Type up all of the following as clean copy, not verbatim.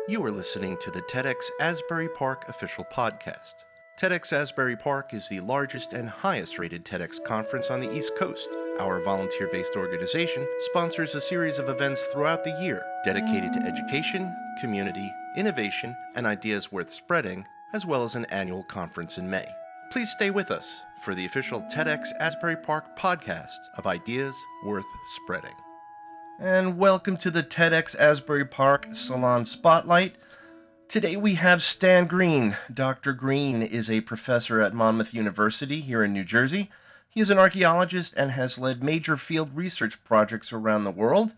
You are listening to the TEDxAsburyPark official podcast. TEDxAsburyPark is the largest and highest rated TEDx conference on the East Coast. Our volunteer based organization sponsors a series of events throughout the year dedicated to education, community, innovation, and ideas worth spreading, as well as an annual conference in May. Please stay with us for the official TEDxAsburyPark podcast of ideas worth spreading. And welcome to the TEDx Asbury Park Salon Spotlight. Today we have Stan Green. Dr. Green is a professor at Monmouth University here in New Jersey. He is an archaeologist and has led major field research projects around the world.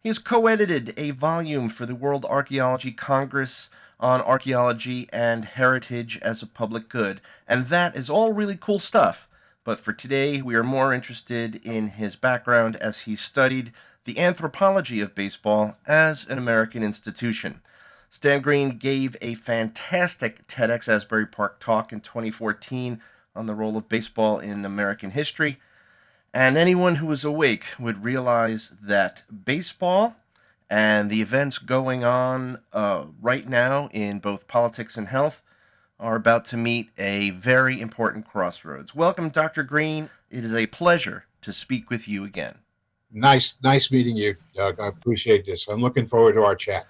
He has co-edited a volume for the World Archaeology Congress on archaeology and heritage as a public good, and that is all really cool stuff. But for today, we are more interested in his background as he studied the anthropology of baseball as an American institution. Stan Green gave a fantastic TEDx Asbury Park talk in 2014 on the role of baseball in American history, and anyone who is awake would realize that baseball and the events going on right now in both politics and health are about to meet a very important crossroads. Welcome, Dr. Green. It is a pleasure to speak with you again. Nice meeting you, Doug. I appreciate this. I'm looking forward to our chat.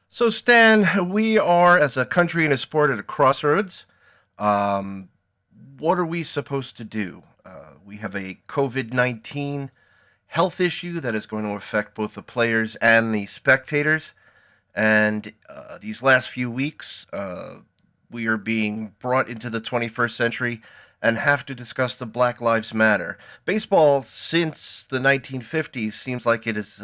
So, Stan, we are, as a country and a sport, at a crossroads. What are we supposed to do? We have a COVID-19 health issue that is going to affect both the players and the spectators. And these last few weeks, we are being brought into the 21st century and have to discuss the Black Lives Matter. Baseball, since the 1950s, seems like it has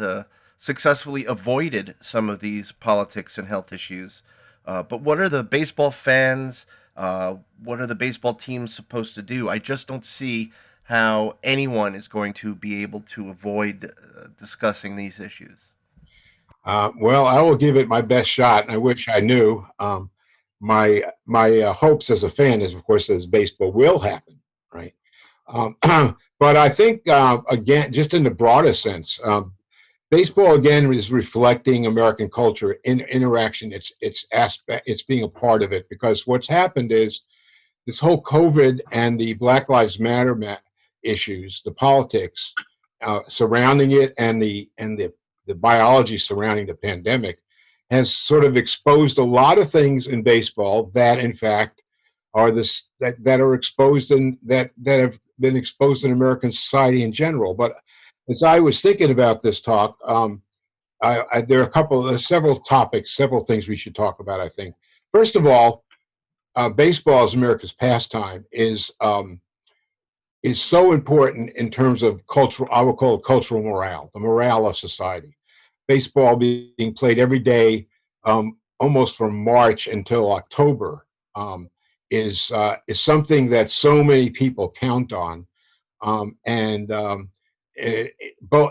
successfully avoided some of these politics and health issues. But what are the baseball fans, what are the baseball teams supposed to do? I just don't see how anyone is going to be able to avoid discussing these issues. Well, I will give it my best shot, and I wish I knew. My hopes as a fan is, of course, that baseball will happen, right? But I think, again, just in the broadest sense, baseball again is reflecting American culture in interaction. It's aspect. It's being a part of it, because what's happened is this whole COVID and the Black Lives Matter issues, the politics surrounding it, and the biology surrounding the pandemic, has sort of exposed a lot of things in baseball that, in fact, are that are exposed and that have been exposed in American society in general. But as I was thinking about this talk, there are several topics, several things we should talk about. I think, first of all, baseball as America's pastime is so important in terms of cultural. I would call it cultural morale, the morale of society. Baseball being played every day, almost from March until October, is something that so many people count on, both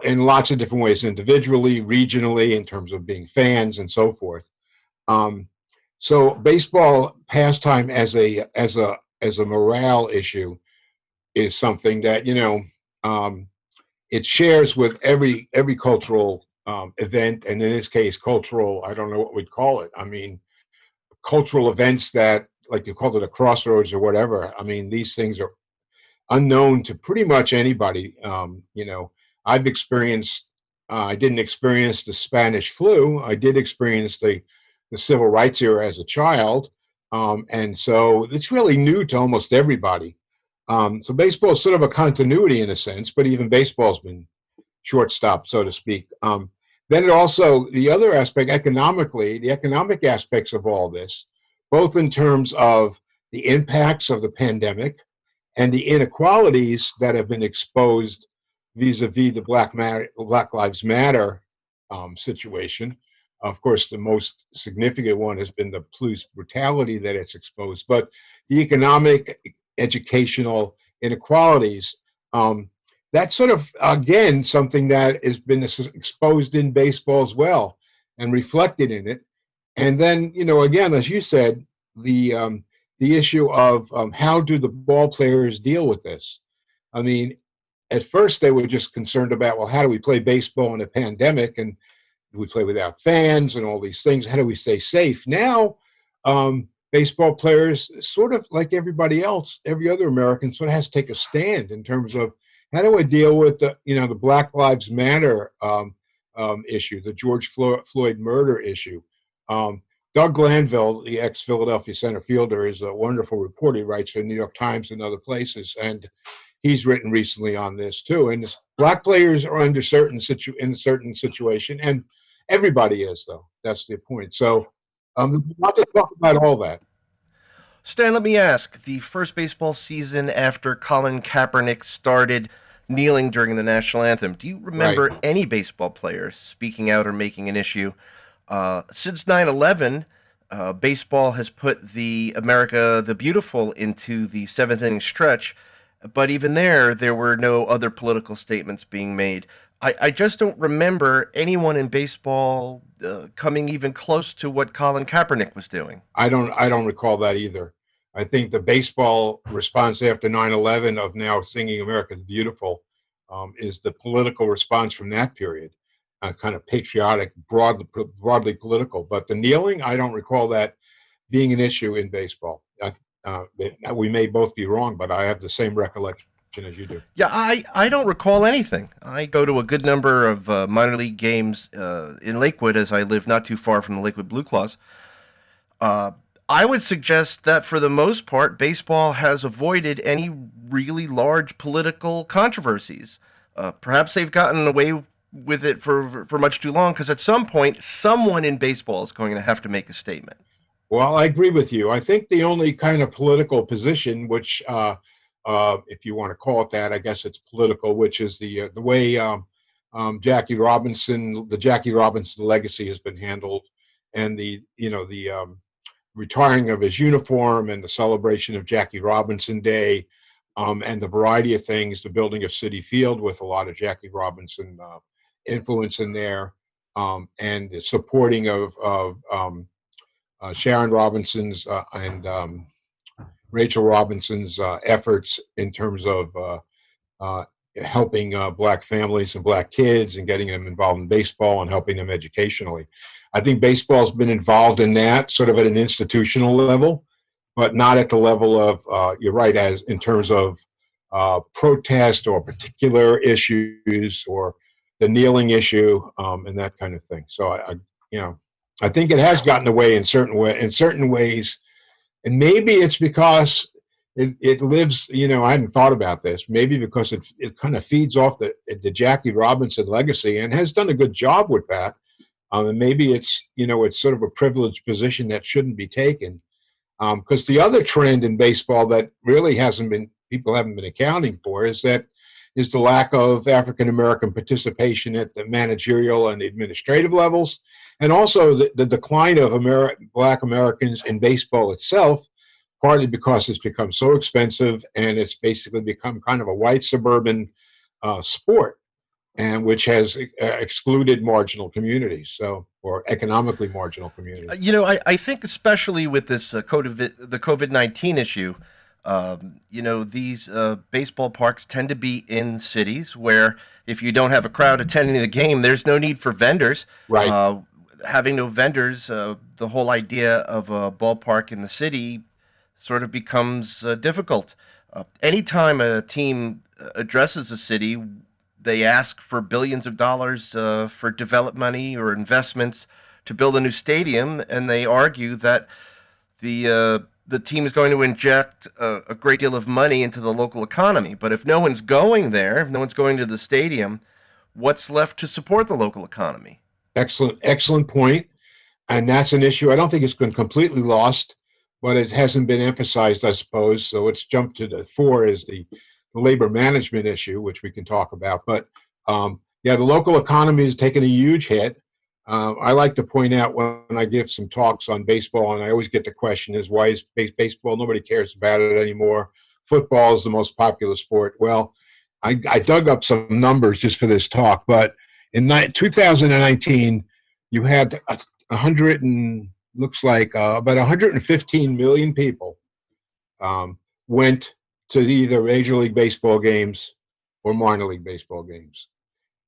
in lots of different ways, individually, regionally, in terms of being fans and so forth. So baseball pastime as a morale issue is something that it shares with every cultural event, and in this case, cultural, I don't know what we'd call it. I mean, cultural events that, like you called it, a crossroads or whatever. I mean, these things are unknown to pretty much anybody. I've experienced, I didn't experience the Spanish flu. I did experience the civil rights era as a child. And so it's really new to almost everybody. So baseball is sort of a continuity in a sense, but even baseball's been shortstop, so to speak. Then it also, the other aspect, economically, the economic aspects of all this, both in terms of the impacts of the pandemic and the inequalities that have been exposed vis-a-vis the Black Lives Matter situation. Of course, the most significant one has been the police brutality that it's exposed, but the economic, educational inequalities, that's sort of, again, something that has been exposed in baseball as well and reflected in it. And then, again, as you said, the issue of how do the ball players deal with this? I mean, at first they were just concerned about, well, how do we play baseball in a pandemic? And we play without fans and all these things. How do we stay safe? Now, baseball players, sort of like everybody else, every other American, sort of has to take a stand in terms of how do I deal with the Black Lives Matter issue, the George Floyd murder issue. Doug Glanville, the ex-Philadelphia center fielder, is a wonderful reporter. He writes for the New York Times and other places, and he's written recently on this too. And black players are under in a certain situation, and everybody is, though. That's the point. So, not to talk about all that. Stan, let me ask, the first baseball season after Colin Kaepernick started kneeling during the national anthem, do you remember Right. any baseball players speaking out or making an issue? Since 9/11, baseball has put the America the Beautiful into the seventh inning stretch, but even there were no other political statements being made. I just don't remember anyone in baseball coming even close to what Colin Kaepernick was doing. I don't recall that either. I think the baseball response after 9/11 of now singing America's Beautiful is the political response from that period, kind of patriotic, broadly political. But the kneeling, I don't recall that being an issue in baseball. We may both be wrong, but I have the same recollection as you do. Yeah, I don't recall anything. I go to a good number of minor league games in Lakewood, as I live not too far from the Lakewood Blue Claws. Uh, I would suggest that for the most part, baseball has avoided any really large political controversies. Perhaps they've gotten away with it for much too long, because at some point, someone in baseball is going to have to make a statement. Well, I agree with you. I think the only kind of political position, which, if you want to call it that, I guess it's political, which is the way the Jackie Robinson legacy has been handled, and the retiring of his uniform and the celebration of Jackie Robinson Day, and the variety of things, the building of Citi Field with a lot of Jackie Robinson influence in there, and the supporting of Sharon Robinson's and Rachel Robinson's efforts in terms of uh, helping black families and black kids and getting them involved in baseball and helping them educationally. I think baseball's been involved in that sort of at an institutional level, but not at the level of, you're right, as in terms of protest or particular issues or the kneeling issue, and that kind of thing. So you know, I think it has gotten away in certain ways, and maybe it's because it lives. I hadn't thought about this. Maybe because it kind of feeds off the Jackie Robinson legacy and has done a good job with that. And maybe it's sort of a privileged position that shouldn't be taken. Because the other trend in baseball that really people haven't been accounting for is the lack of African American participation at the managerial and administrative levels, and also the decline of Black Americans in baseball itself, partly because it's become so expensive and it's basically become kind of a white suburban sport, and which has excluded marginal communities, or economically marginal communities. I think especially with this the COVID-19 issue, these baseball parks tend to be in cities where if you don't have a crowd attending the game, there's no need for vendors. Right. Having no vendors, the whole idea of a ballpark in the city sort of becomes difficult. Anytime a team addresses a city, they ask for billions of dollars for develop money or investments to build a new stadium, and they argue that the team is going to inject a great deal of money into the local economy. But if no one's going there, if no one's going to the stadium, what's left to support the local economy? Excellent point. And that's an issue. I don't think it's been completely lost, but it hasn't been emphasized, I suppose. So it's jumped to the fore as the labor management issue, which we can talk about. But yeah, the local economy has taken a huge hit. I like to point out when I give some talks on baseball, and I always get the question is, why is baseball? Nobody cares about it anymore. Football is the most popular sport. Well, I dug up some numbers just for this talk, but in 2019, you had 100 and looks like about 115 million people went to either Major League Baseball games or minor league baseball games.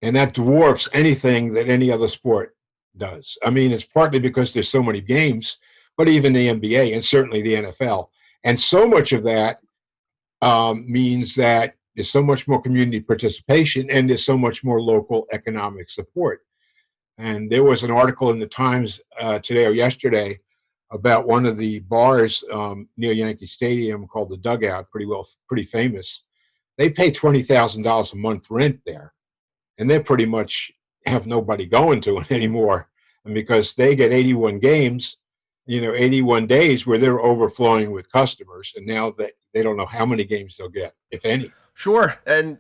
And that dwarfs anything that any other sport does. I mean, it's partly because there's so many games, but even the NBA and certainly the NFL. And so much of that means that there's so much more community participation and there's so much more local economic support. And there was an article in the Times today or yesterday about one of the bars near Yankee Stadium called the Dugout, pretty famous. They pay $20,000 a month rent there, and they pretty much have nobody going to it anymore. And because they get 81 games, 81 days where they're overflowing with customers, and now they don't know how many games they'll get, if any. Sure, and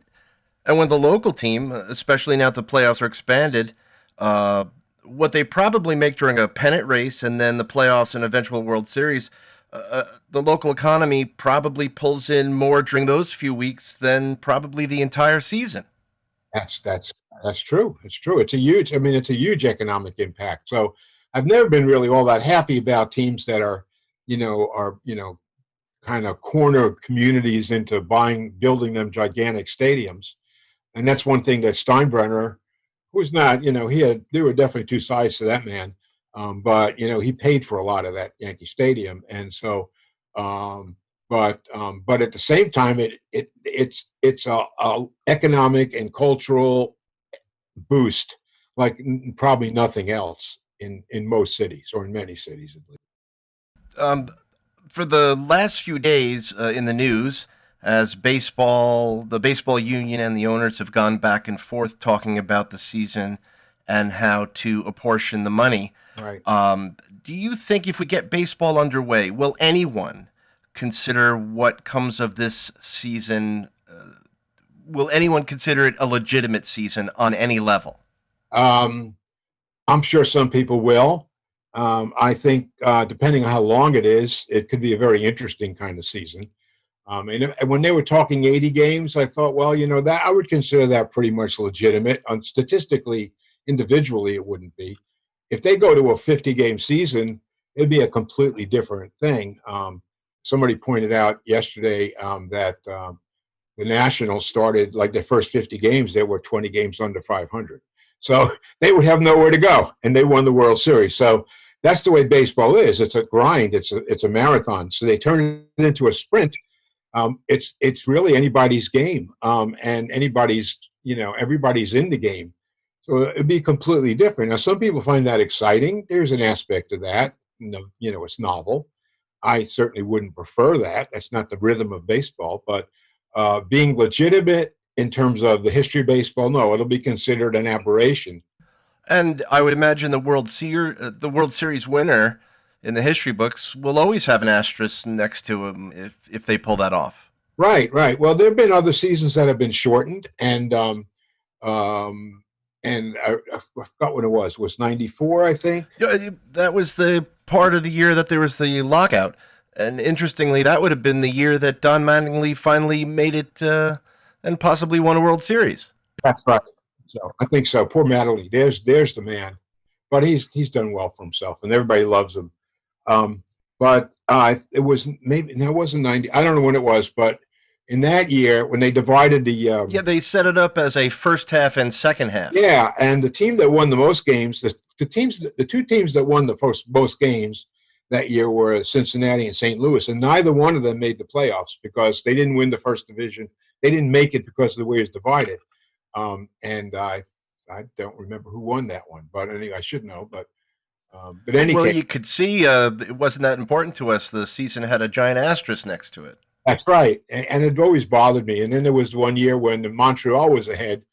when the local team, especially now that the playoffs are expanded, uh, what they probably make during a pennant race and then the playoffs and eventual World Series, the local economy probably pulls in more during those few weeks than probably the entire season. That's true. It's true. It's a huge economic impact. So I've never been really all that happy about teams that are kind of corner communities into building them gigantic stadiums. And that's one thing that Steinbrenner, who's not, there were definitely two sides to that man. But he paid for a lot of that Yankee Stadium. And so, but at the same time, it's a economic and cultural boost like probably nothing else in most cities, or in many cities at least. Um, for the last few days in the news, as the baseball union and the owners have gone back and forth talking about the season and how to apportion the money. Right. Do you think if we get baseball underway, will anyone consider what comes of this season? Will anyone consider it a legitimate season on any level? Um, I'm sure some people will. I think depending on how long it is, it could be a very interesting kind of season. And when they were talking 80 games, I thought, well, that I would consider that pretty much legitimate. Statistically, individually, it wouldn't be. If they go to a 50-game season, it'd be a completely different thing. Somebody pointed out yesterday that the Nationals started like their first 50 games, they were 20 games under 500. So they would have nowhere to go, and they won the World Series. So that's the way baseball is. It's a grind. It's a marathon. So they turn it into a sprint. It's really anybody's game, and everybody's in the game. So it'd be completely different. Now, some people find that exciting. There's an aspect of that. It's novel. I certainly wouldn't prefer that. That's not the rhythm of baseball. But being legitimate in terms of the history of baseball, no, it'll be considered an aberration. And I would imagine the World Series winner in the history books will always have an asterisk next to him if they pull that off. Right, right. Well, there have been other seasons that have been shortened, and I forgot what it was. It was 94, I think. That was the part of the year that there was the lockout. And interestingly, that would have been the year that Don Mattingly finally made it and possibly won a World Series. That's right. So I think so. Poor Mattingly. There's the man. But he's done well for himself, and everybody loves him. But it was maybe no, it wasn't 90. I don't know when it was, but in that year when they divided the they set it up as a first half and second half. Yeah, and the team that won the most games, the two teams that won the most games that year were Cincinnati and St. Louis, and neither one of them made the playoffs because they didn't win the first division. They didn't make it because of the way it was divided. And I don't remember who won that one, but anyway, I should know. But you could see it wasn't that important to us. The season had a giant asterisk next to it. That's right, and it always bothered me. And then there was one year when Montreal was ahead.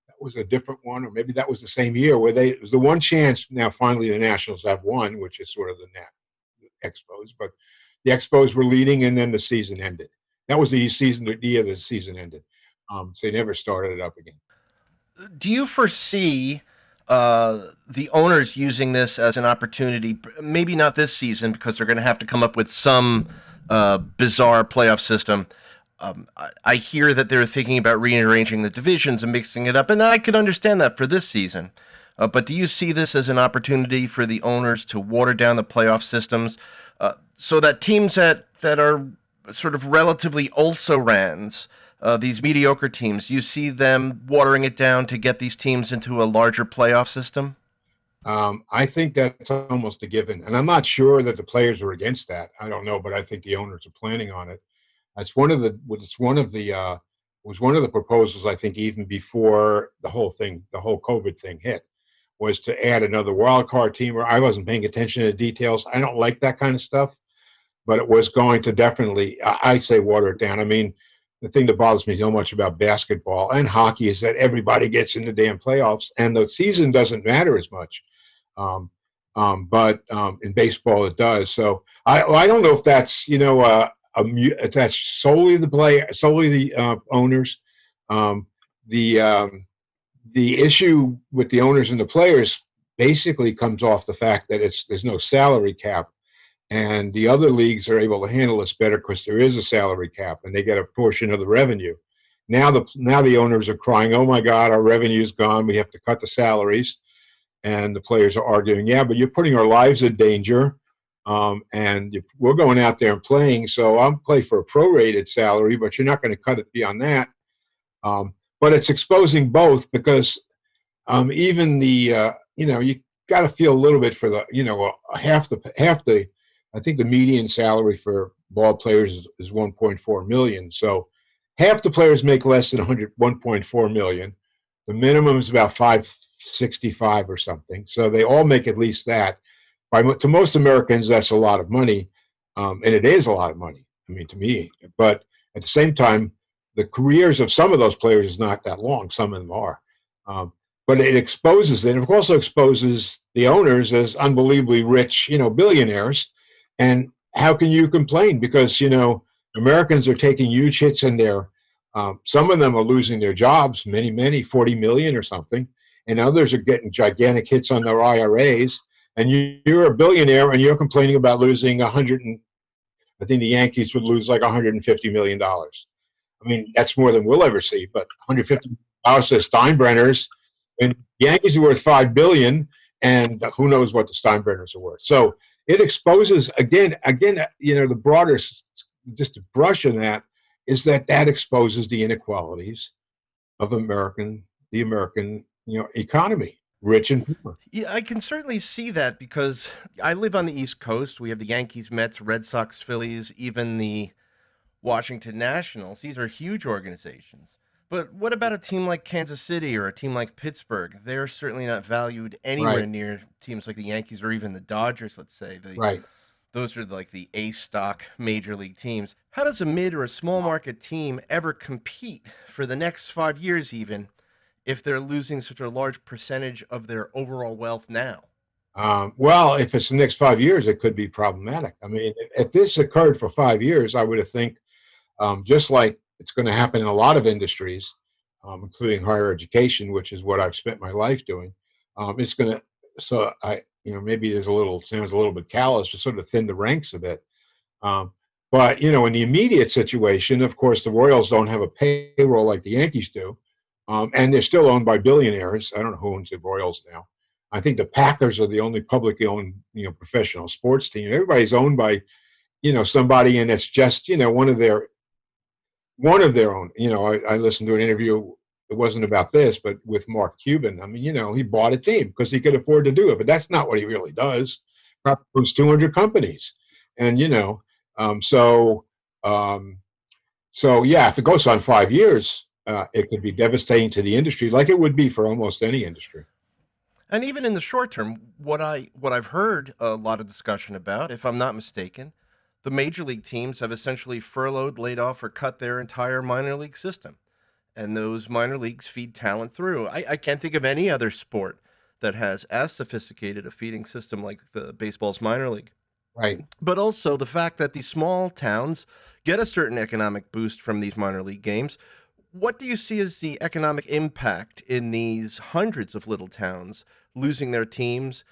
That was a different one, or maybe that was the same year where it was the one chance. Now, finally, the Nationals have won, which is sort of the Expos. But the Expos were leading, and then the season ended. That was the year the season ended. So they never started it up again. Do you foresee the owners using this as an opportunity? Maybe not this season because they're going to have to come up with some bizarre playoff system. I hear that they're thinking about rearranging the divisions and mixing it up, and I could understand that for this season. But do you see this as an opportunity for the owners to water down the playoff systems so that teams that are sort of relatively also-rans, these mediocre teams, you see them watering it down to get these teams into a larger playoff system? I think that's almost a given, and I'm not sure that the players are against that. I don't know, but I think the owners are planning on it. That's one of the. It's one of the. Was one of the proposals I think even before the whole COVID thing hit, was to add another wild card team. Or I wasn't paying attention to the details. I don't like that kind of stuff, but it was going to definitely, I say, water it down. I mean, the thing that bothers me so much about basketball and hockey is that everybody gets in the damn playoffs, and the season doesn't matter as much. Um, but in baseball, it does. So I don't know if that's if that's solely the solely the owners. Um, the the issue with the owners and the players basically comes off the fact that there's no salary cap, and the other leagues are able to handle this better because there is a salary cap and they get a portion of the revenue. Now the owners are crying, "Oh my God, our revenue's gone. We have to cut the salaries." And the players are arguing, "Yeah, but you're putting our lives in danger, we're going out there and playing. So I'll play for a prorated salary, but you're not going to cut it beyond that." But it's exposing both because even you got to feel a little bit for the half the. I think the median salary for ball players is 1.4 million. So half the players make less than 1.4 million. The minimum is about 565 or something. So they all make at least that. To most Americans, that's a lot of money, and it is a lot of money. I mean, to me, but at the same time, the careers of some of those players is not that long. Some of them are, but it exposes it. It also exposes the owners as unbelievably rich, billionaires. And how can you complain? Because Americans are taking huge hits in their. Some of them are losing their jobs, many, 40 million or something, and others are getting gigantic hits on their IRAs. And you're a billionaire, and you're complaining about losing 100. I think the Yankees would lose like $150 million. I mean, that's more than we'll ever see. But $150 to Steinbrenners, and the Yankees are worth $5 billion, and who knows what the Steinbrenners are worth. So it exposes again. The broader, just a brush on that, is that exposes the inequalities of the American economy, rich and poor. Yeah, I can certainly see that because I live on the East Coast. We have the Yankees, Mets, Red Sox, Phillies, even the Washington Nationals. These are huge organizations. But what about a team like Kansas City or a team like Pittsburgh? They're certainly not valued anywhere Right, near teams like the Yankees or even the Dodgers, let's say. right. Those are like the A stock major league teams. How does a mid or a small market team ever compete for the next 5 years, even if they're losing such a large percentage of their overall wealth now? Well, if it's the next 5 years, it could be problematic. I mean, if this occurred for 5 years, I would have think, just like it's going to happen in a lot of industries, including higher education, which is what I've spent my life doing. It's going to, so maybe sounds a little bit callous to sort of thin the ranks a bit. Um, but in the immediate situation, of course, the Royals don't have a payroll like the Yankees do, and they're still owned by billionaires. I don't know who owns the Royals now. I think the Packers are the only publicly owned, professional sports team. Everybody's owned by, somebody, and it's just, one of their own. I listened to an interview. It wasn't about this, but with Mark Cuban. I mean, he bought a team because he could afford to do it, but that's not what he really does. Probably owns 200 companies, and um, so um, so yeah, if it goes on 5 years, it could be devastating to the industry, like it would be for almost any industry. And even in the short term, what I've heard a lot of discussion about, if I'm not mistaken, the major league teams have essentially furloughed, laid off, or cut their entire minor league system. And those minor leagues feed talent through. I can't think of any other sport that has as sophisticated a feeding system like the baseball's minor league. Right. But also the fact that these small towns get a certain economic boost from these minor league games. What do you see as the economic impact in these hundreds of little towns losing their teams,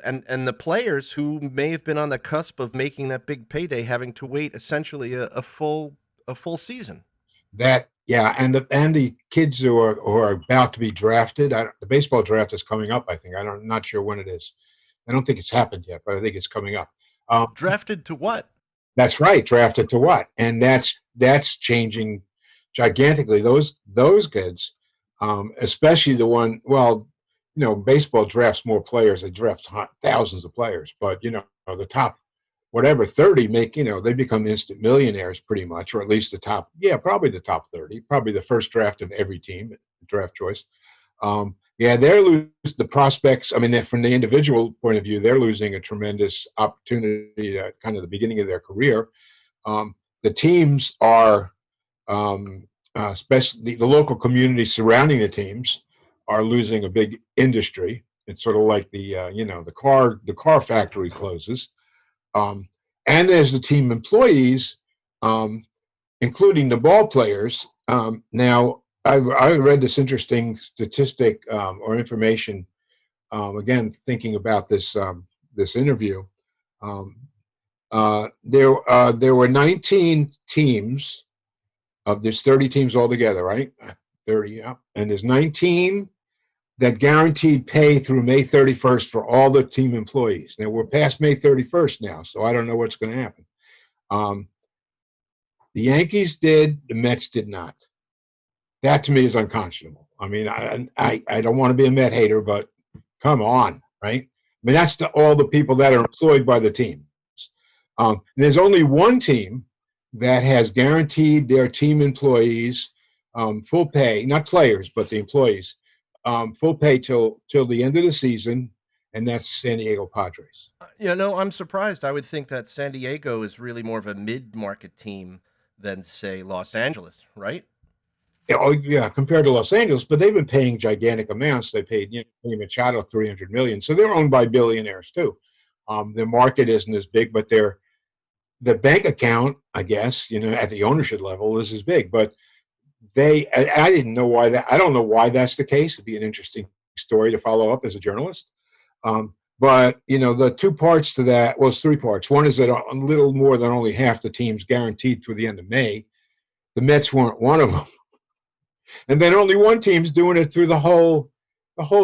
and the players who may have been on the cusp of making that big payday having to wait essentially a full season? Yeah, and the kids who are about to be drafted. The baseball draft is coming up. I think I'm not sure when it is. I don't think it's happened yet, but I think it's coming up. Um, Drafted to what? that's right. Drafted to what? And that's changing gigantically. Those kids, especially the one. Well, baseball drafts more players. They draft thousands of players, but the top whatever 30 make they become instant millionaires pretty much, or at least the top, yeah, probably the top 30, probably the first draft of every team, draft choice. Yeah, they're losing the prospects. I mean, from the individual point of view, they're losing a tremendous opportunity at kind of the beginning of their career. The teams are, especially the local community surrounding the teams, are losing a big industry. It's sort of like the car factory closes, um, and as the team employees, um, including the ball players. Now, I read this interesting statistic or information. Again, thinking about this interview, um, there were 19 teams. There's 30 teams altogether, right? 30, yeah. And there's 19 that guaranteed pay through May 31st for all the team employees. Now we're past May 31st now, so I don't know what's going to happen. Um, the Yankees did, the Mets did not. That to me is unconscionable. I mean, I don't want to be a Met hater, but come on, right? I mean, that's all the people that are employed by the teams. There's only one team that has guaranteed their team employees full pay, not players, but the employees, full pay till the end of the season, and that's San Diego Padres. I'm surprised. I would think that San Diego is really more of a mid-market team than, say, Los Angeles, right? Yeah, oh yeah, compared to Los Angeles, but they've been paying gigantic amounts. They paid Machado 300 million, so they're owned by billionaires too. Their market isn't as big, but the bank account, I guess, at the ownership level is as big. But I didn't know why that. I don't know why that's the case. It'd be an interesting story to follow up as a journalist. But the two parts to that, well, it's three parts. One is that a little more than only half the teams guaranteed through the end of May. The Mets weren't one of them, and then only one team's doing it through the whole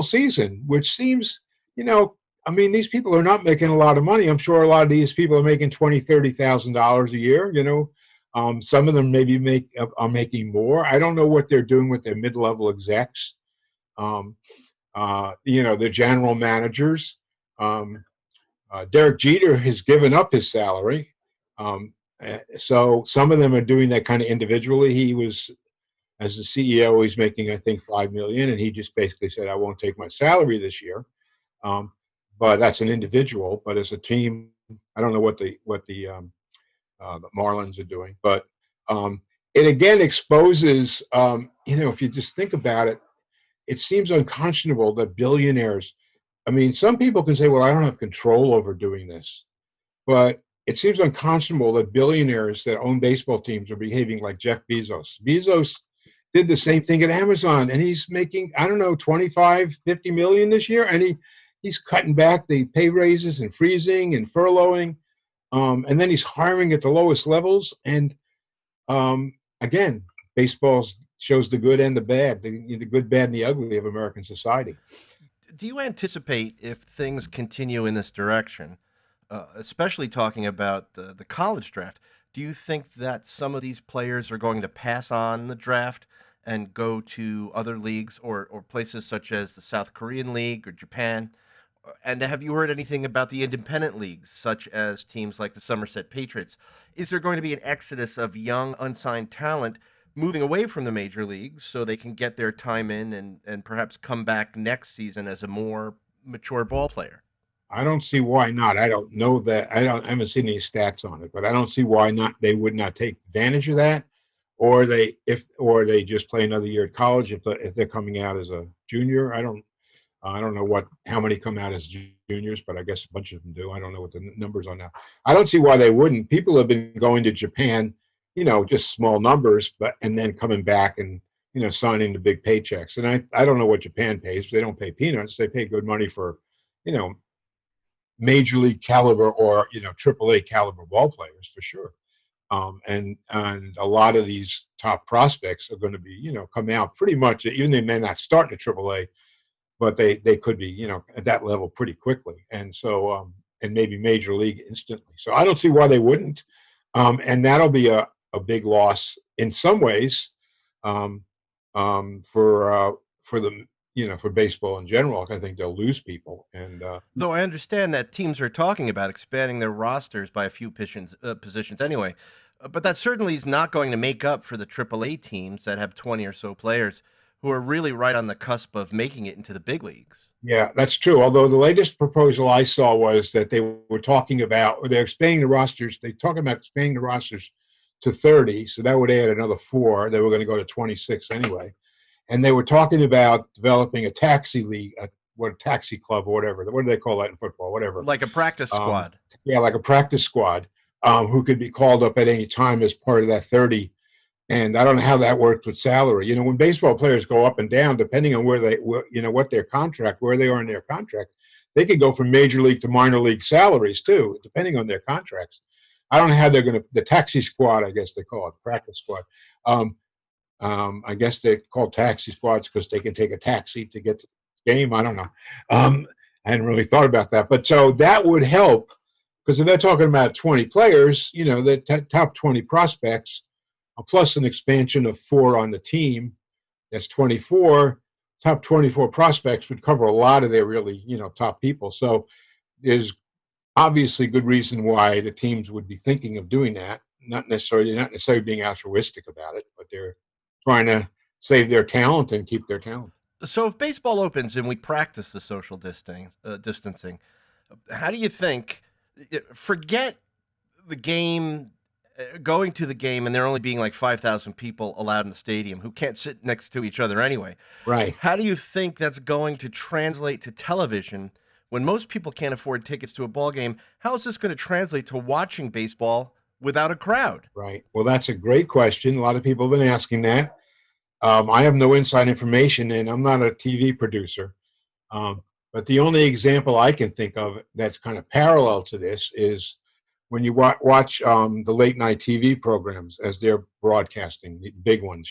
season, which seems, I mean, these people are not making a lot of money. I'm sure a lot of these people are making $20,000-$30,000 a year. Some of them maybe are making more. I don't know what they're doing with their mid-level execs. Um, the general managers. Derek Jeter has given up his salary. So some of them are doing that kind of individually. He was, as the CEO, he's making, I think, $5 million, and he just basically said, "I won't take my salary this year." Um, but that's an individual. But as a team, I don't know what the Marlins are doing. But it again exposes, if you just think about it, it seems unconscionable that billionaires. I mean, some people can say, "Well, I don't have control over doing this," but it seems unconscionable that billionaires that own baseball teams are behaving like Jeff Bezos. Bezos did the same thing at Amazon, and he's making, I don't know, 25, 50 million this year, and he's cutting back the pay raises and freezing and furloughing, and then he's hiring at the lowest levels. And again, baseball shows the good and the bad, the good, bad, and the ugly of American society. Do you anticipate if things continue in this direction, especially talking about the college draft, do you think that some of these players are going to pass on the draft and go to other leagues or places such as the South Korean League or Japan? And have you heard anything about the independent leagues, such as teams like the Somerset Patriots? Is there going to be an exodus of young, unsigned talent moving away from the major leagues so they can get their time in and perhaps come back next season as a more mature ball player? I don't see why not. I don't know that. I haven't seen any stats on it, but I don't see why not. They would not take advantage of that, or they just play another year at college if they're coming out as a junior. I don't know how many come out as juniors, but I guess a bunch of them do. I don't know what the numbers are now. I don't see why they wouldn't. People have been going to Japan, just small numbers, and then coming back and signing the big paychecks. And I don't know what Japan pays. They don't pay peanuts. They pay good money for you know major league caliber or triple A caliber ball players for sure. And a lot of these top prospects are going to be come out pretty much. Even they may not start in the triple A, but they could be at that level pretty quickly. And so and maybe major league instantly. So I don't see why they wouldn't. And that'll be a big loss in some ways, um, for the for baseball in general. I think they'll lose people. And Though I understand that teams are talking about expanding their rosters by a few positions anyway, but that certainly is not going to make up for the AAA teams that have 20 or so players who are really right on the cusp of making it into the big leagues. yeah, that's true. Although the latest proposal I saw was that they were talking about, or they're expanding the rosters. They're talking about expanding the rosters to 30. So that would add another four. They were going to go to 26 anyway. And they were talking about developing a taxi league, a taxi club or whatever. What do they call that in football? Whatever. Like a practice squad. Yeah, like a practice squad, who could be called up at any time as part of that 30. And I don't know how that worked with salary. When baseball players go up and down, depending on where where they are in their contract, they could go from major league to minor league salaries too, depending on their contracts. I don't know how they're going to, the taxi squad, I guess they call it, practice squad. I guess they're called taxi squads because they can take a taxi to get to the game. I don't know. I hadn't really thought about that. But so that would help, because if they're talking about 20 players, the top 20 prospects, plus an expansion of 4 on the team, that's 24. Top 24 prospects would cover a lot of their really, top people. So there's obviously good reason why the teams would be thinking of doing that. Not necessarily being altruistic about it, but they're trying to save their talent and keep their talent. So if baseball opens and we practice the social distancing, how do you think, forget the game, going to the game and there only being like 5,000 people allowed in the stadium who can't sit next to each other anyway. Right. How do you think that's going to translate to television when most people can't afford tickets to a ball game? How is this going to translate to watching baseball without a crowd? Right. Well, that's a great question. A lot of people have been asking that. I have no inside information, and I'm not a TV producer. But the only example I can think of that's kind of parallel to this is when you watch the late night TV programs as they're broadcasting, the big ones,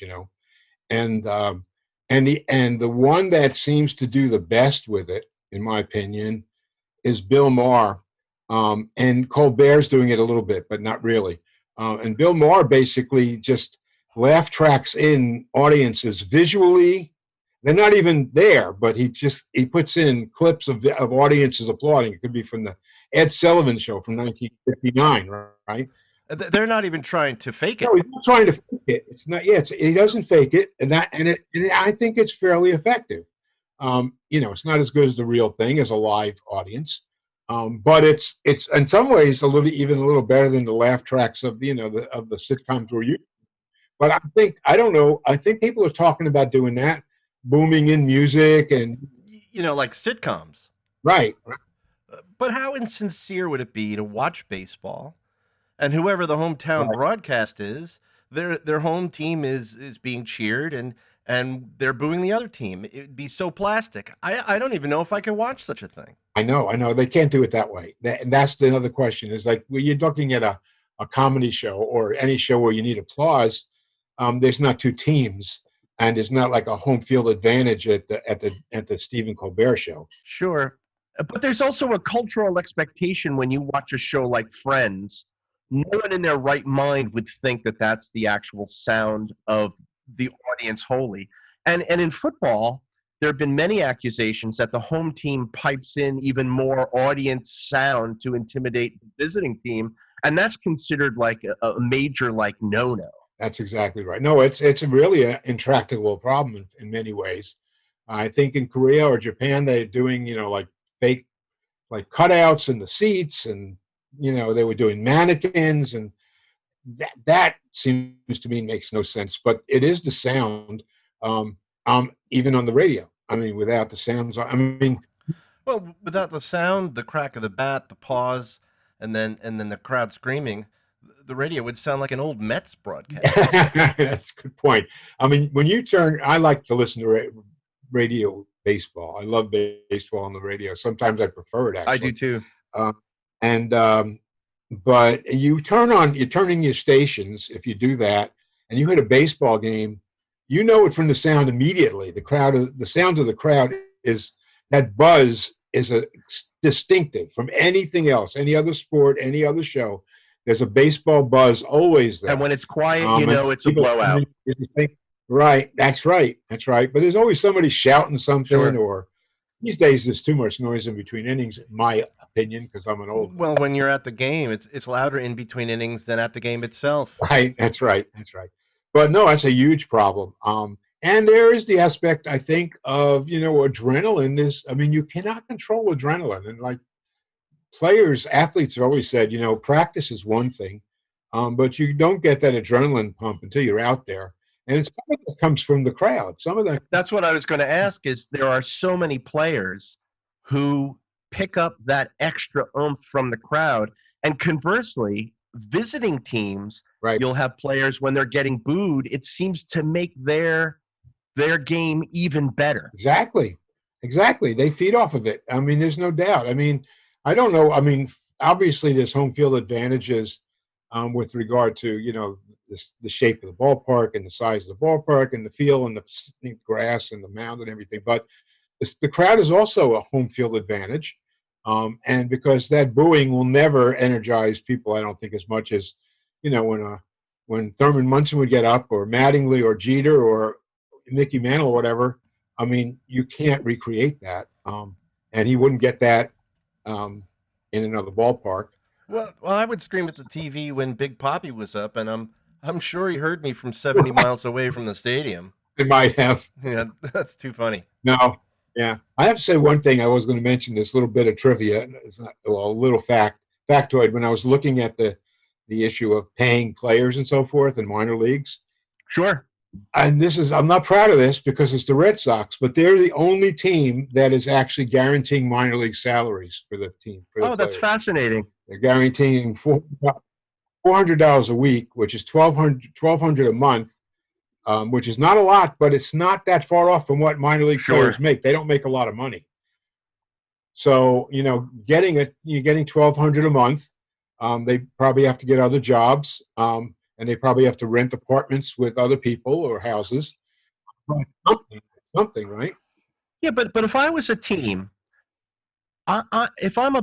and the one that seems to do the best with it, in my opinion, is Bill Maher, and Colbert's doing it a little bit, but not really. And Bill Maher basically just laugh tracks in audiences visually. They're not even there, but he puts in clips of audiences applauding. It could be from the Ed Sullivan Show from 1959, right? They're not even trying to fake it. No, he's not trying to fake it. It's not. Yeah, he doesn't fake it, and I think it's fairly effective. It's not as good as the real thing as a live audience, but it's in some ways a little better than the laugh tracks of the sitcoms we're used. But I don't know. I think people are talking about doing that, booming in music and like sitcoms. Right. But how insincere would it be to watch baseball, and whoever the hometown broadcast is, their home team is being cheered, and they're booing the other team? It'd be so plastic. I don't even know if I can watch such a thing. I know. They can't do it that way. And that's the other question is like when you're looking at a comedy show or any show where you need applause, there's not two teams, and it's not like a home field advantage at the Stephen Colbert Show. Sure. But there's also a cultural expectation when you watch a show like Friends. No one in their right mind would think that that's the actual sound of the audience wholly. And in football, there have been many accusations that the home team pipes in even more audience sound to intimidate the visiting team, and that's considered like a major no-no. That's exactly right. No, it's really an intractable problem in many ways. I think in Korea or Japan, they're doing, like fake, like cutouts in the seats, and, they were doing mannequins, and that seems to me makes no sense, but it is the sound, even on the radio. I mean, without the sounds, well, without the sound, the crack of the bat, the pause, and then the crowd screaming, the radio would sound like an old Mets broadcast. That's a good point. I mean, I like to listen to radio baseball. I love baseball on the radio. Sometimes I prefer it, actually. I do too. But you're turning your stations if you do that, and you hit a baseball game, it from the sound immediately. The sound of the crowd is that buzz is a distinctive from anything else, any other sport, any other show. There's a baseball buzz always there. And when it's quiet, it's a blowout. Right. That's right. That's right. But there's always somebody shouting something, Sure. or these days there's too much noise in between innings, in my opinion, because I'm an old Well, when you're at the game, it's louder in between innings than at the game itself. Right. That's right. That's right. But no, that's a huge problem. And there is the aspect, I think, of adrenaline is. I mean, you cannot control adrenaline, and like athletes have always said, practice is one thing, but you don't get that adrenaline pump until you're out there, and some of that comes from the crowd. Some of that, That's what I was going to ask. Is there are so many players who pick up that extra oomph from the crowd, and conversely, visiting teams, right? you'll have players when they're getting booed. It seems to make their game even better. Exactly, exactly. They feed off of it. I mean, there's no doubt. I mean, I don't know. I mean, obviously, there's home field advantages with regard to the shape of the ballpark and the size of the ballpark and the feel and the grass and the mound and everything. But the crowd is also a home field advantage, and because that booing will never energize people, I don't think as much as when Thurman Munson would get up, or Mattingly, or Jeter, or Mickey Mantle, or whatever. I mean, you can't recreate that, and he wouldn't get that in another ballpark. Well, I would scream at the TV when Big Poppy was up, and I'm sure he heard me from 70 miles away from the stadium. It might have. Yeah, that's too funny. No, yeah. I have to say one thing. I was going to mention this little bit of trivia. It's not, well, a little factoid. When I was looking at the issue of paying players and so forth in minor leagues, Sure. and I'm not proud of this because it's the Red Sox, but they're the only team that is actually guaranteeing minor league salaries for the team. Oh, that's fascinating. They're guaranteeing $400 a week, which is $1,200 a month, which is not a lot, but it's not that far off from what minor league players make. They don't make a lot of money. So, you're getting $1,200 a month. They probably have to get other jobs, and they probably have to rent apartments with other people or houses. Something, right? Yeah, but if I was a team, if I'm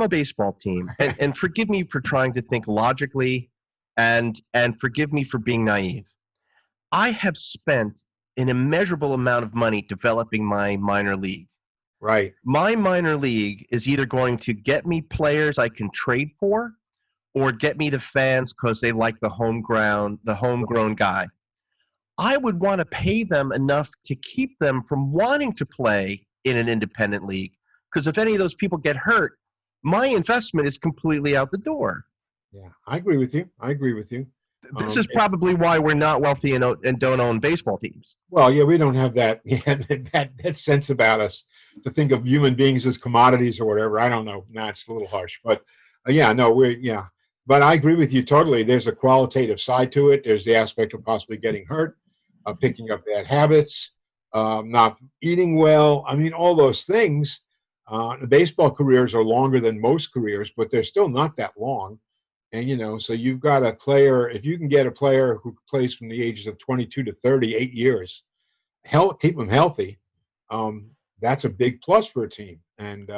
a baseball team, and forgive me for trying to think logically, and forgive me for being naive, I have spent an immeasurable amount of money developing my minor league. Right. My minor league is either going to get me players I can trade for, or get me the fans because they like the homegrown guy. I would want to pay them enough to keep them from wanting to play in an independent league. Because if any of those people get hurt, my investment is completely out the door. Yeah, I agree with you. This is probably why we're not wealthy and don't own baseball teams. Well, yeah, we don't have that that sense about us to think of human beings as commodities or whatever. I don't know. Nah, it's a little harsh, but yeah. But I agree with you totally. There's a qualitative side to it. There's the aspect of possibly getting hurt, picking up bad habits, not eating well. I mean, all those things. The baseball careers are longer than most careers, but they're still not that long. And, so you've got a player, if you can get a player who plays from the ages of 22 to 38 years, keep them healthy, that's a big plus for a team. And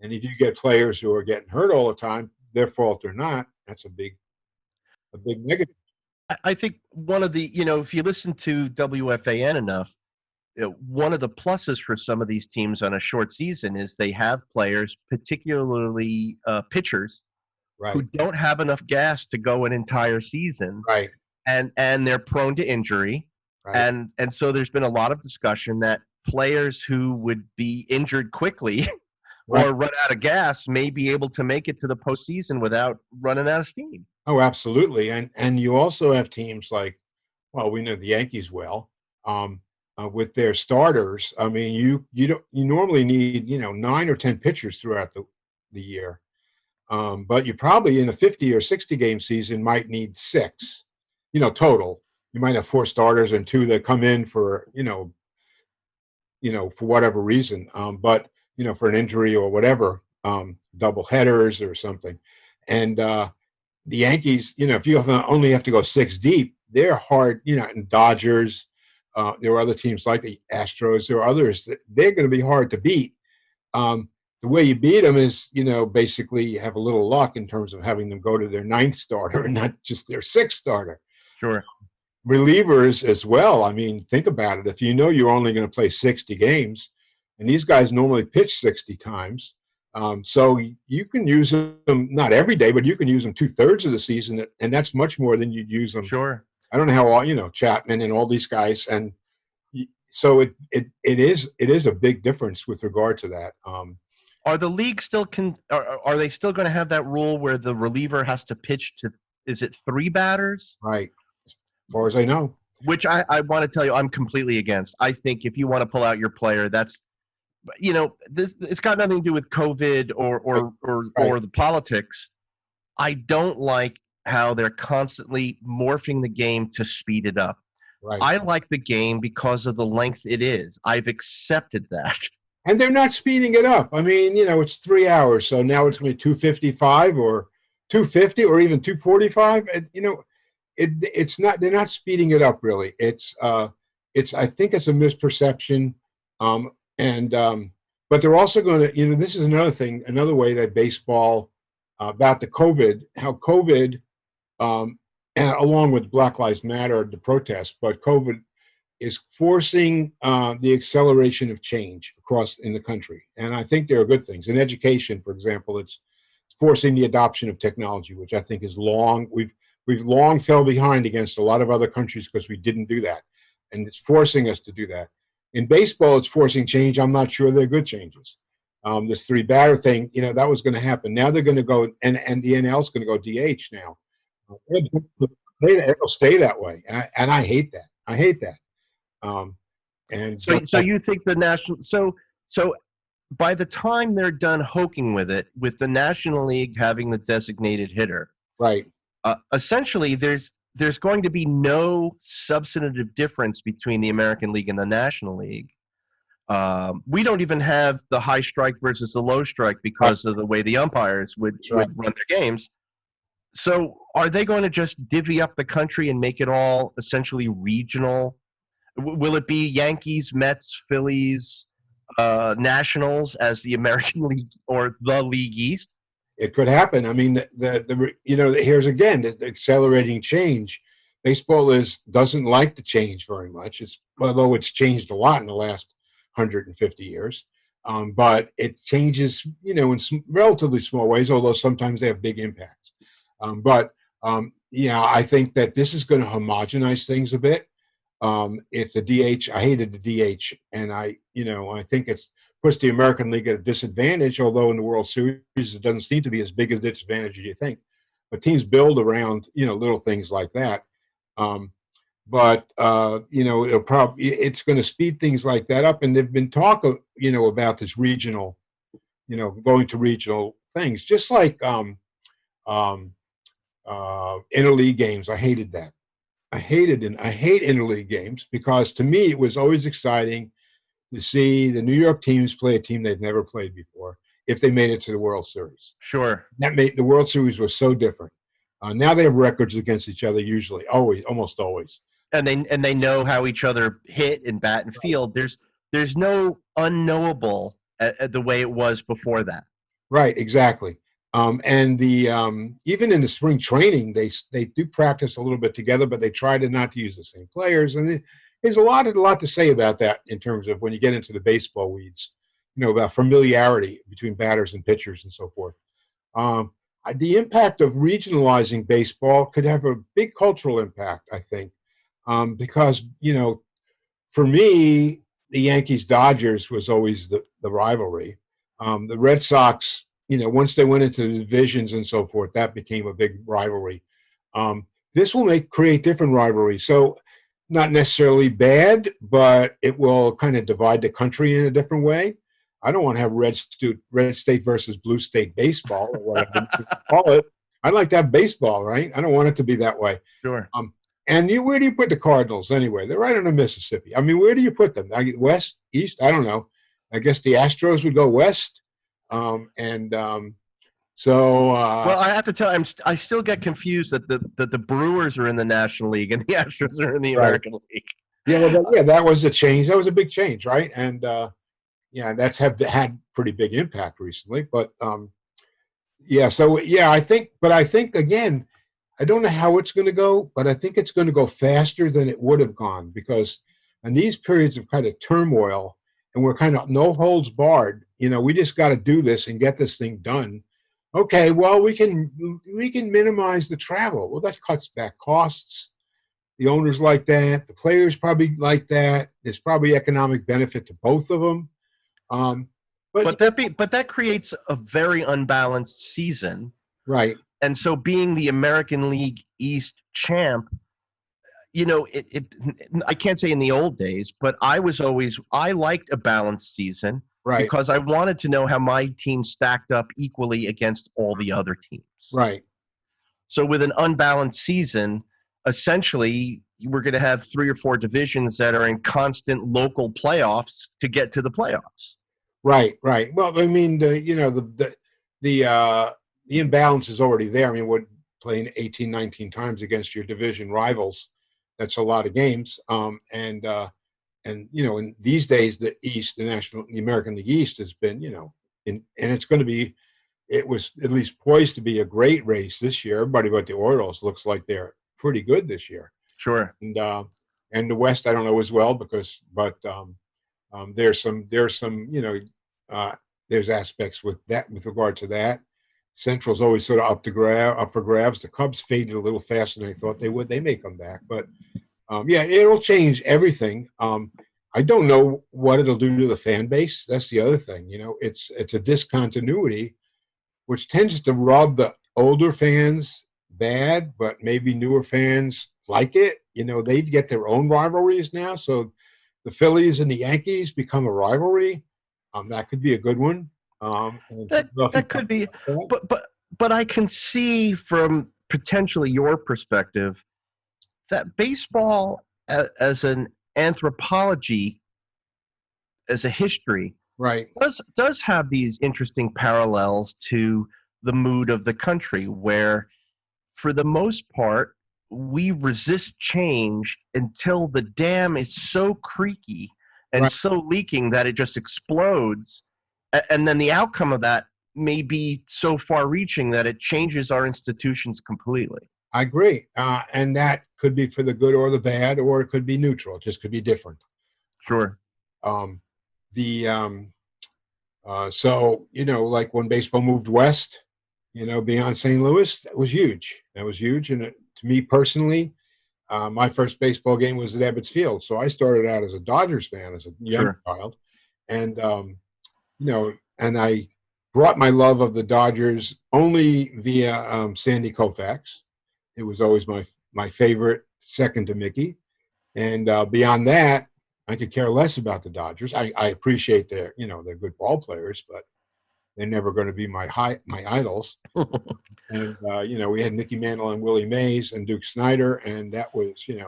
if you get players who are getting hurt all the time, their fault or not, that's a big negative. I think one of the, if you listen to WFAN enough, one of the pluses for some of these teams on a short season is they have players, particularly pitchers, Right. who don't have enough gas to go an entire season, Right. and they're prone to injury, Right. and so there's been a lot of discussion that players who would be injured quickly Right. or run out of gas may be able to make it to the postseason without running out of steam. Oh, absolutely. And you also have teams like, well, we know the Yankees well, with their starters. I mean, you normally need 9 or 10 pitchers throughout the year, but you probably in a 50 or 60 game season might need 6, total. You might have 4 starters and 2 that come in for for whatever reason, but for an injury or whatever, double headers or something. And the Yankees, if you only have to go 6 deep, they're hard, and Dodgers, there are other teams like the Astros, there are others that they're going to be hard to beat. The way you beat them is, basically you have a little luck in terms of having them go to their 9th starter and not just their 6th starter. Sure. relievers as well. I mean, think about it. If you know you're only going to play 60 games, and these guys normally pitch 60 times, so you can use them not every day, but you can use them 2/3 of the season, and that's much more than you'd use them. Sure. I don't know how all Chapman and all these guys, and so it is a big difference with regard to that. Are the league still are they still going to have that rule where the reliever has to pitch to, is it 3 batters? Right, as far as I know. Which I want to tell you I'm completely against. I think if you want to pull out your player, that's this, it's got nothing to do with COVID or the politics. I don't like how they're constantly morphing the game to speed it up. Right. I like the game because of the length it is. I've accepted that. And they're not speeding it up. I mean, it's 3 hours, so now it's going to be 255 or 250 or even 245. It's not. They're not speeding it up really. It's. I think it's a misperception. But they're also going to. This is another thing. Another way that baseball about the COVID, how COVID, and along with Black Lives Matter, the protests, but COVID is forcing the acceleration of change across in the country. And I think there are good things. In education, for example, it's forcing the adoption of technology, which I think is we've long fell behind against a lot of other countries because we didn't do that. And it's forcing us to do that. In baseball, it's forcing change. I'm not sure they're good changes. This 3-batter thing, that was going to happen. Now they're going to go, and the NL is going to go DH now. It'll stay that way. And I hate that. I hate that. So you think the national so by the time they're done hoking with it, with the National League having the designated hitter, right? Essentially, there's going to be no substantive difference between the American League and the National League. We don't even have the high strike versus the low strike because of the way the umpires would run their games. So are they going to just divvy up the country and make it all essentially regional? Will it be Yankees, Mets, Phillies, Nationals as the American League or the League East? It could happen. I mean, here's again the accelerating change. Baseball doesn't like to change very much. Although it's changed a lot in the last 150 years, but it changes, in some relatively small ways. Although sometimes they have big impacts. I think that this is going to homogenize things a bit. If the DH, I hated the DH, and I think it's puts the American League at a disadvantage, although in the World Series it doesn't seem to be as big a disadvantage as you think. But teams build around, little things like that. It's going to speed things like that up. And there've been talk of, about this regional, going to regional things, just like interleague games. I hated that. I hate interleague games because to me it was always exciting to see the New York teams play a team they've never played before if they made it to the World Series. Sure. That made the World Series was so different. Now they have records against each other usually, almost always. And they know how each other hit and bat and field. There's no unknowable at the way it was before that. Right, exactly. And even in the spring training, they do practice a little bit together, but they try not to use the same players. And there's a lot to say about that in terms of when you get into the baseball weeds, about familiarity between batters and pitchers and so forth. The impact of regionalizing baseball could have a big cultural impact, I think, because for me, the Yankees-Dodgers was always the rivalry. The Red Sox. Once they went into the divisions and so forth, that became a big rivalry. This will create different rivalries. So not necessarily bad, but it will kind of divide the country in a different way. I don't want to have red state versus blue state baseball or whatever you call it. I like to have baseball, right? I don't want it to be that way. Sure. And where do you put the Cardinals anyway? They're right on the Mississippi. I mean, where do you put them? West, east? I don't know. I guess the Astros would go west. Well, I have to tell you, I still get confused that the Brewers are in the National League and the Astros are in the American League. Yeah, that was a change. That was a big change, right? And that's had pretty big impact recently. But I think again, I don't know how it's going to go, but I think it's going to go faster than it would have gone, because in these periods of kind of turmoil, and we're kind of no holds barred, we just got to do this and get this thing done. Okay, well, we can minimize the travel. Well, that cuts back costs. The owners like that. The players probably like that. There's probably economic benefit to both of them. But that creates a very unbalanced season. Right. And so being the American League East champ, I can't say in the old days, but I liked a balanced season, right, because I wanted to know how my team stacked up equally against all the other teams. right. So with an unbalanced season, essentially we're going to have 3 or 4 divisions that are in constant local playoffs to get to the playoffs. Right. Well, I mean, the imbalance is already there. I mean, we're playing 18, 19 times against your division rivals. That's a lot of games. And in these days, the American League East has been, and it's going to be, it was at least poised to be a great race this year. Everybody but the Orioles looks like they're pretty good this year. Sure. And the West, I don't know as well, but there's some, there's aspects with regard to that. Central's always sort of up for grabs. The Cubs faded a little faster than I thought they would. They may come back, but it'll change everything. I don't know what it'll do to the fan base. That's the other thing. It's a discontinuity, which tends to rub the older fans bad, but maybe newer fans like it. They get their own rivalries now. So the Phillies and the Yankees become a rivalry. That could be a good one. That could be, but I can see from potentially your perspective that baseball as an anthropology, as a history, right, does have these interesting parallels to the mood of the country, where for the most part we resist change until the dam is so creaky and right. so leaking that it just explodes. And then the outcome of that may be so far reaching that it changes our institutions completely. I agree. And that could be for the good or the bad, or it could be neutral. It just could be different. Sure. So, like when baseball moved west, beyond St. Louis, that was huge. And to me personally, my first baseball game was at Ebbets Field. So I started out as a Dodgers fan, as a young child. And, and I brought my love of the Dodgers only via Sandy Koufax. It was always my favorite, second to Mickey. And beyond that, I could care less about the Dodgers. I appreciate they're good ball players, but they're never going to be my idols. And we had Mickey Mantle and Willie Mays and Duke Snider, and that was it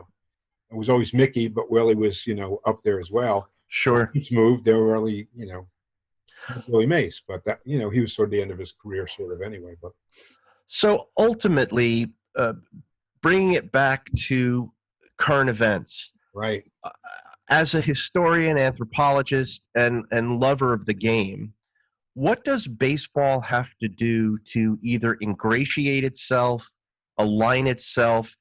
was always Mickey, but Willie was up there as well. Sure. He's moved. They were early, Willie Mays, but that he was sort of the end of his career, sort of anyway. But so ultimately, bringing it back to current events, right. As a historian, anthropologist, and lover of the game, what does baseball have to do to either ingratiate itself, align itself,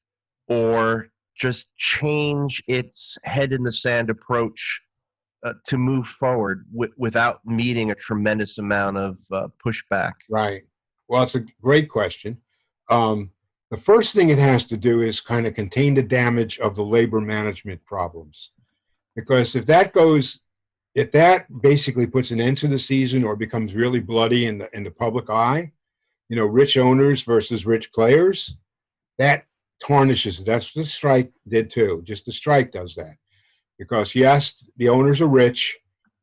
or just change its head in the sand approach to move forward without meeting a tremendous amount of pushback? Right. Well, it's a great question. The first thing it has to do is kind of contain the damage of the labor management problems. Because if that basically puts an end to the season or becomes really bloody in the public eye, rich owners versus rich players, that tarnishes it. That's what the strike did too. Just the strike does that. Because yes, the owners are rich,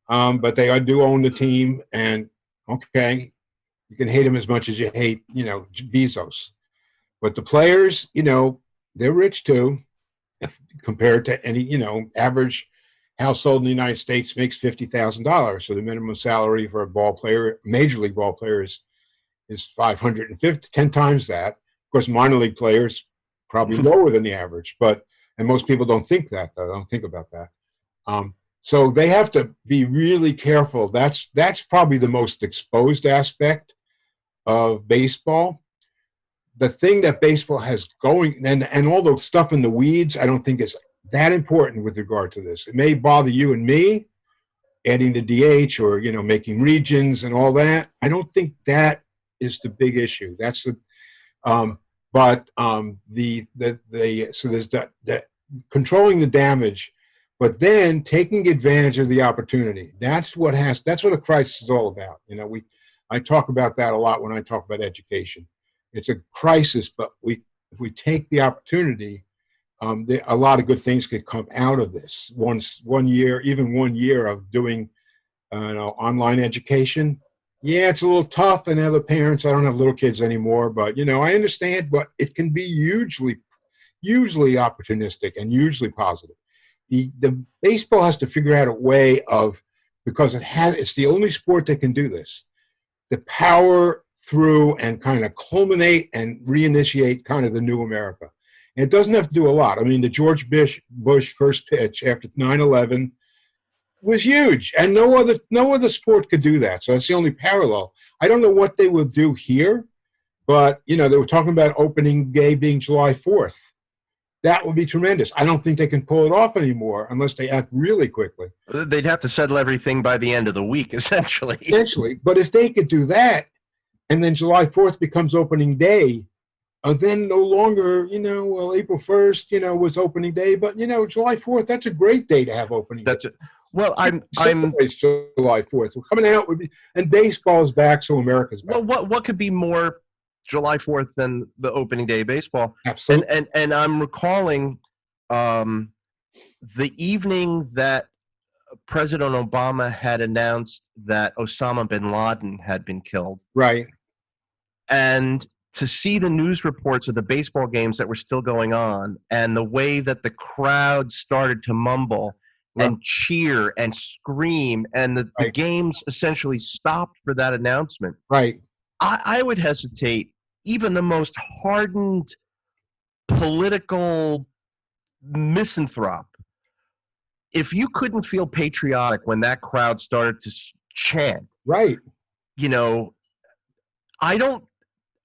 but they do own the team, and okay, you can hate them as much as you hate, Bezos. But the players, they're rich too, compared to any, average household in the United States makes $50,000. So the minimum salary for a ball player, major league ball players, is $550, 10 times that. Of course, minor league players probably lower than the average, and most people don't think that, though. Don't think about that. So they have to be really careful. That's probably the most exposed aspect of baseball. the thing that baseball has going, and all the stuff in the weeds, I don't think is that important with regard to this. It may bother you and me, adding the DH or making regions and all that. I don't think that is the big issue. That's the but so there's that controlling the damage, but then taking advantage of the opportunity. That's what a crisis is all about. I talk about that a lot when I talk about education. It's a crisis, but if we take the opportunity, a lot of good things could come out of this. Even 1 year of doing online education. Yeah, it's a little tough, and other parents, I don't have little kids anymore, but I understand, but it can be hugely opportunistic and hugely positive. The baseball has to figure out a way of, because it's the only sport that can do this, the power through and kind of culminate and reinitiate kind of the new America. And it doesn't have to do a lot. I mean, the George Bush first pitch after 9/11 was huge, and no other sport could do that. So that's the only parallel. I don't know what they will do here, but they were talking about opening day being July 4th. That would be tremendous. I don't think they can pull it off anymore unless they act really quickly. They'd have to settle everything by the end of the week, essentially. But if they could do that, and then July 4th becomes opening day, then no longer, April 1st, was opening day, but July 4th, that's a great day to have opening day. Well, I'm July 4th. We're coming out and baseball's back, so America's back. Well, what could be more July 4th than the opening day of baseball? Absolutely. And I'm recalling the evening that President Obama had announced that Osama bin Laden had been killed. Right. And to see the news reports of the baseball games that were still going on, and the way that the crowd started to mumble and cheer and scream, and the games essentially stopped for that announcement. Right. I would hesitate, even the most hardened political misanthrope, if you couldn't feel patriotic when that crowd started to chant. Right.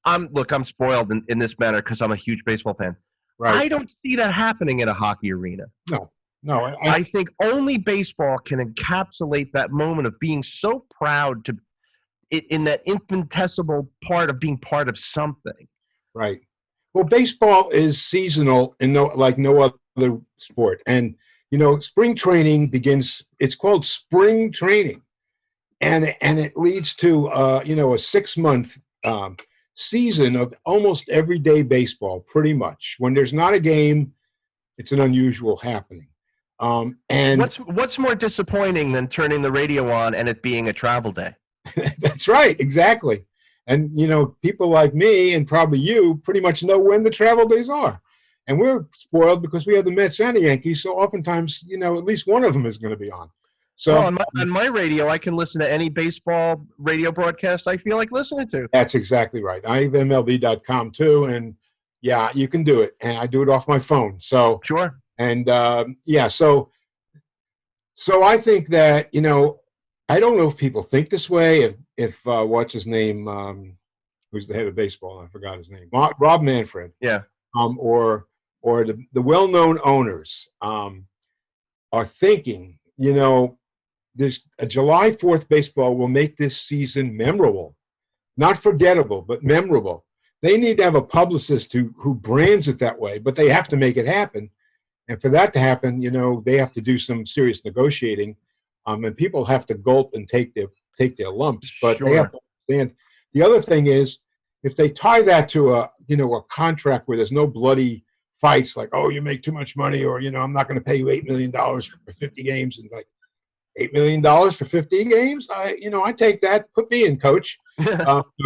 I'm spoiled in this manner because I'm a huge baseball fan. Right. I don't see that happening in a hockey arena. No. I think only baseball can encapsulate that moment of being so proud in that infinitesimal part of being part of something. Right. Well, baseball is seasonal and like no other sport. And, spring training begins, it's called spring training. And it leads to, a 6-month season of almost everyday baseball, pretty much. When there's not a game, it's an unusual happening. And what's more disappointing than turning the radio on and it being a travel day? That's right, exactly. And people like me and probably you pretty much know when the travel days are. And we're spoiled because we have the Mets and the Yankees, so oftentimes at least one of them is going to be on. So on my radio, I can listen to any baseball radio broadcast I feel like listening to. That's exactly right. I have MLB.com too, and yeah, you can do it. And I do it off my phone. So sure. And so I think that I don't know if people think this way. If what's his name, who's the head of baseball? I forgot his name. Rob Manfred. Yeah. Or the well-known owners are thinking, there's a July 4th baseball will make this season memorable, not forgettable, but memorable. They need to have a publicist who brands it that way, but they have to make it happen. And for that to happen, they have to do some serious negotiating, and people have to gulp and take their lumps. But sure. They have to understand. The other thing is, if they tie that to a contract where there's no bloody fights, like, oh, you make too much money, or I'm not going to pay you $8 million for 50 games, and like $8 million for 50 games, I take that. Put me in, coach.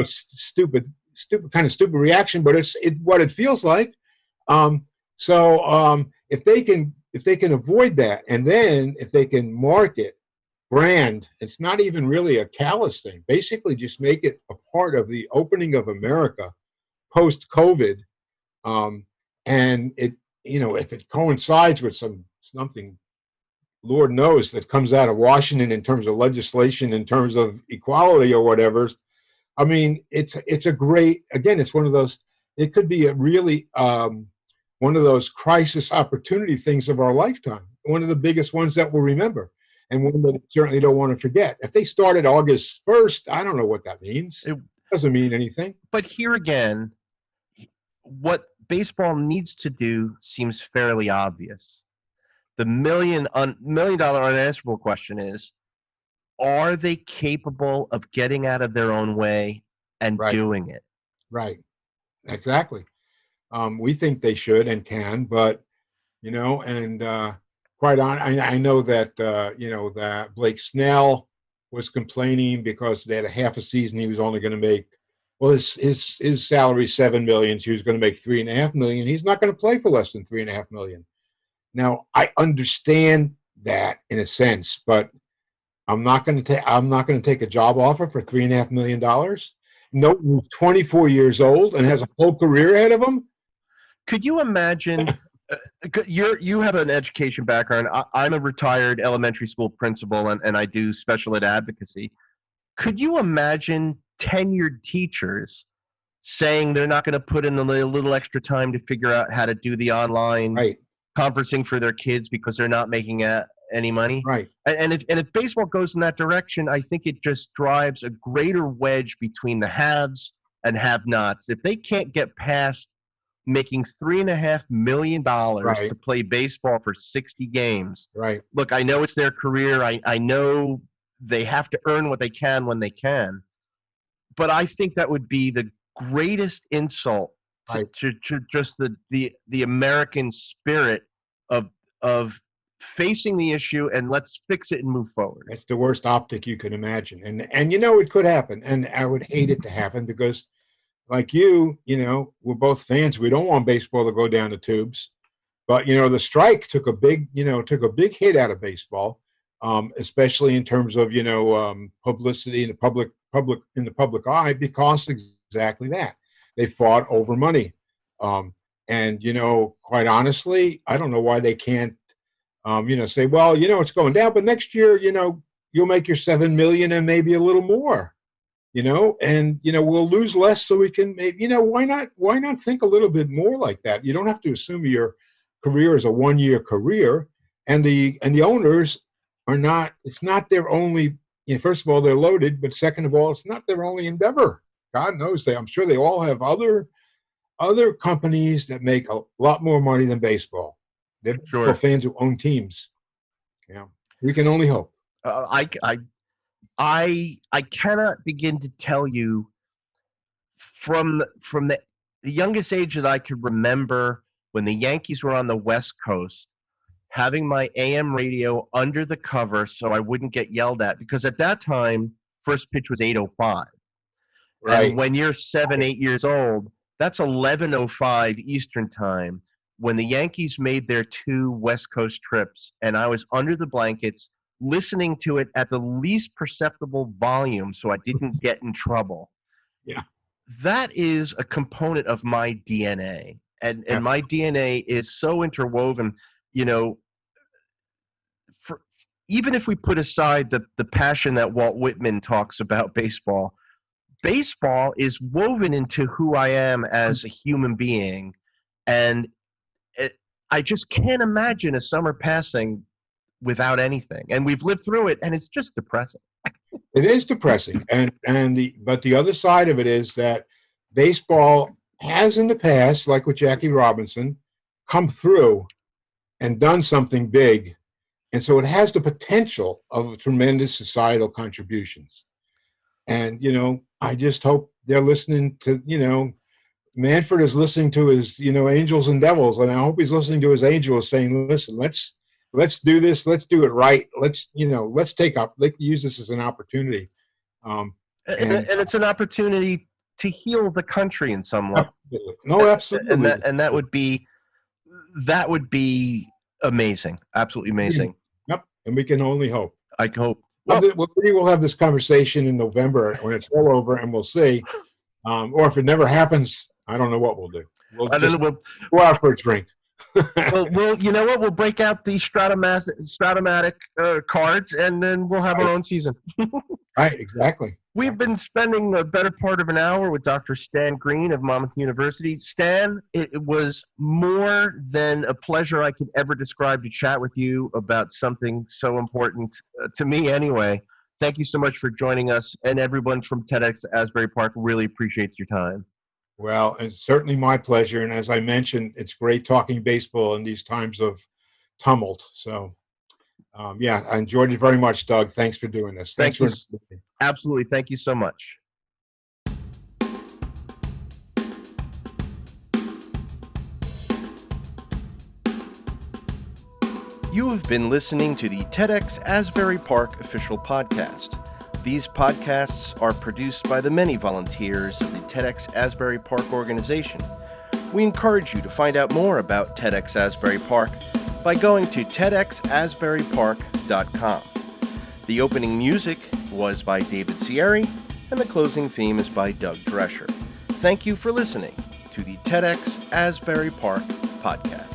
Stupid reaction, but it's what it feels like. If they can avoid that, and then if they can market, brand, it's not even really a callous thing. Basically, just make it a part of the opening of America post-COVID, and it, if it coincides with something, Lord knows, that comes out of Washington in terms of legislation, in terms of equality or whatever. I mean, it's a great, again, it's one of those. it could be a really one of those crisis opportunity things of our lifetime. One of the biggest ones that we'll remember, and one that we certainly don't want to forget. If they started August 1st, I don't know what that means. It doesn't mean anything. But here again, what baseball needs to do seems fairly obvious. The million-dollar unanswerable question is, are they capable of getting out of their own way and doing it? Right. Exactly. We think they should and can, but, and quite on, I know that, that Blake Snell was complaining because they had a half a season he was only going to make, well, his salary is $7 million. So he was going to make $3.5 million. He's not going to play for less than $3.5 million. Now, I understand that in a sense, but I'm not going to take a job offer for $3.5 million. No, he's 24 years old and has a whole career ahead of him. Could you imagine? You have an education background. I'm a retired elementary school principal, and I do special ed advocacy. Could you imagine tenured teachers saying they're not going to put in a little extra time to figure out how to do the online conferencing for their kids because they're not making any money? Right. And if baseball goes in that direction, I think it just drives a greater wedge between the haves and have-nots. If they can't get past making $3.5 million to play baseball for 60 games. Right. Look, I know it's their career. I know they have to earn what they can when they can. But I think that would be the greatest insult to just the American spirit of facing the issue and let's fix it and move forward. That's the worst optic you can imagine. And it could happen. And I would hate it to happen because like we're both fans. We don't want baseball to go down the tubes. But, the strike took a big hit out of baseball, especially in terms of, publicity in the public eye because exactly that. They fought over money. And, quite honestly, I don't know why they can't, say, well, it's going down, but next year, you'll make your $7 million and maybe a little more, and, we'll lose less so we can maybe, why not think a little bit more like that? You don't have to assume your career is a 1-year career, and the owners are not, it's not their only, first of all, they're loaded, but second of all, it's not their only endeavor. God knows I'm sure they all have other companies that make a lot more money than baseball. They're fans who own teams. Yeah, we can only hope. I cannot begin to tell you from the youngest age that I could remember when the Yankees were on the West Coast, having my AM radio under the cover so I wouldn't get yelled at because at that time first pitch was 8:05. Right. And when you're 7-8 years old, that's 11:05 Eastern time. When the Yankees made their 2 West Coast trips and I was under the blankets listening to it at the least perceptible volume so I didn't get in trouble. Yeah. That is a component of my DNA. And my DNA is so interwoven, even if we put aside the passion that Walt Whitman talks about baseball is woven into who I am as a human being. And I just can't imagine a summer passing without anything. And we've lived through it, and it's just depressing. It is depressing. But the other side of it is that baseball has in the past, like with Jackie Robinson, come through and done something big. And so it has the potential of tremendous societal contributions. And, I just hope they're listening to, Manfred is listening to his, angels and devils. And I hope he's listening to his angels saying, listen, let's do this. Let's do it right. Let's use this as an opportunity. And it's an opportunity to heal the country in some way. Absolutely. No, absolutely. And that would be amazing. Absolutely amazing. Yep. And we can only hope. I hope. We'll have this conversation in November when it's all over, and we'll see. Or if it never happens, I don't know what we'll do. We'll go out for a drink. Well, you know what? We'll break out the Stratomatic cards, and then we'll have our own season. Right, exactly. We've been spending the better part of an hour with Dr. Stan Green of Monmouth University. Stan, it was more than a pleasure I could ever describe to chat with you about something so important, to me anyway. Thank you so much for joining us, and everyone from TEDx Asbury Park really appreciates your time. Well, it's certainly my pleasure. And as I mentioned, it's great talking baseball in these times of tumult. So, yeah, I enjoyed it very much, Doug. Thanks for doing this. Thanks Thank you. for Absolutely. Thank you so much. You have been listening to the TEDx Asbury Park official podcast. These podcasts are produced by the many volunteers of the TEDx Asbury Park organization. We encourage you to find out more about TEDx Asbury Park by going to TEDxAsburyPark.com. The opening music was by David Sierri, and the closing theme is by Doug Dresher. Thank you for listening to the TEDx Asbury Park podcast.